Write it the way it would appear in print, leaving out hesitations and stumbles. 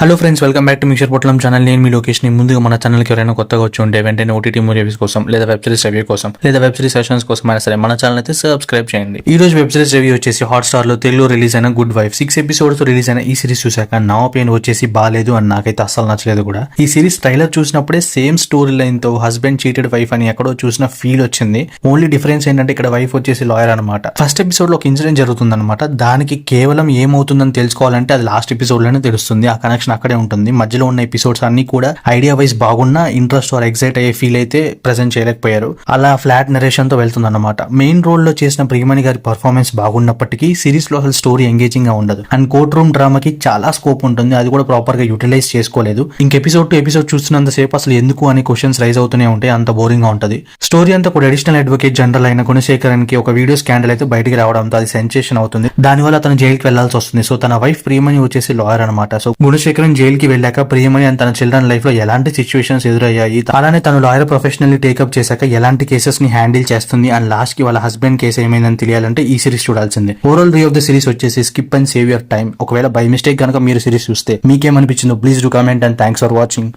Hello friends, welcome back to mixture పొట్లం channel. నేను మీ location. ముందుగా మన ఛానల్కి ఎవరైనా కొత్తగా వచ్చి ఉంటే వెంటనే ఓటీటీ మూవీస్ కోసం లేదా వెబ్ సిరీస్ రివ్యూ కోసం లేదా వెబ్ సిరీస్ సెషన్స్ కోసం అయినా సరే మన ఛానల్ అయితే సబ్స్క్రైబ్ చేయండి. ఈ రోజు వెబ్ సిరీస్ రివ్యూ వచ్చేసి హాట్‌స్టార్ లో తెలుగులో రిలీజ్ అయిన గుడ్ వైఫ్ 6 ఎపిసోడ్స్ రిలీజ్ అయిన ఈ సిరీస్ చూసాక నా ఒపీనియన్ వచ్చేసి బాలేదు అని నాకైతే అస్సలు నచ్చలేదు కూడా. ఈ సిరీస్ ట్రైలర్ చూసినప్పుడే సేమ్ స్టోరీ లైన్ తో హస్బెండ్ చీటెడ్ వైఫ్ అని ఎక్కడో చూసిన ఫీల్ వచ్చింది. ఓన్లీ డిఫరెన్స్ ఏంటంటే ఇక్కడ వైఫ్ వచ్చేసి లాయర్ అనమాట. ఫస్ట్ ఎపిసోడ్ లో ఒక ఇన్సిడెంట్ జరుగుతుందన్నమాట. దానికి కేవలం ఏమవుతుందని తెలుసుకోవాలంటే అది లాస్ట్ ఎపిసోడ్ లోనే తెలుస్తుంది. ఆ కనెక్షన్ అక్కడే ఉంటుంది. మధ్యలో ఉన్న ఎపిసోడ్స్ అన్ని కూడా ఐడియా వైజ్ బాగున్నా ఇంట్రెస్ట్ ఆర్ ఎక్సైట్ అయ్యే ఫీల్ అయితే ప్రెజెంట్ చేయలేకపోయారు. అలా ఫ్లాట్ నరేషన్ తో వెళ్తుంది అన్నమాట. మెయిన్ రోల్ లో చేసిన ప్రియమణి గారి పర్ఫార్మెన్స్ బాగున్నప్పటికీ సిరీస్ లో అసలు స్టోరీ ఎంగేజింగ్ గా ఉండదు. అండ్ కోర్ట్ రూమ్ డ్రామాకి చాలా స్కోప్ ఉంటుంది. అది కూడా ప్రాపర్ గా యూటిలైజ్ చేసుకోలేదు. ఇంక ఎపిసోడ్ టు ఎపిసోడ్ చూస్తున్నంత సేపు అసలు ఎందుకు అని క్వశ్చన్స్ రైజ్ అవుతూనే ఉంటాయి. అంత బోరింగ్ గా ఉంటది. స్టోరీ అంతా కూడా అడిషనల్ అడ్వకేట్ జనరల్ అయిన గుణశేఖరన్ కి ఒక వీడియో స్కాండల్ అయితే బయటికి రావడంతో అది సెన్సేషన్ అవుతుంది. దానివల్ల అతను జైలుకి వెళ్లాల్సి వస్తుంది. సో తన వైఫ్ ప్రియమణి వచ్చేసి లాయర్ అనమాట. సో గుణశేఖరన్ జైలుకి వెళ్ళాక ప్రియమణి అండ్ తన చిల్డ్రన్ లైఫ్ లో ఎలాంటి సిచ్యువేషన్స్ ఎదురయ్యాయి, అలానే తను లాయర్ ప్రొఫెషనల్ టేకప్ చేశాక ఎలాంటి కేసెస్ ని హ్యాండిల్ చేస్తుంది అండ్ లాస్ట్ కి వాళ్ళ హస్బెండ్ కేసు ఏమైందని తెలియాలంటే ఈ సిరీస్ చూడాల్సిందే. Overall review of the series వచ్చేసి skip and save your time. ఒకవేళ బై మిస్టేక్ కనుక మీరు సిరీస్ చూస్తే మీకేమనిపించిందో please do comment and thanks for watching.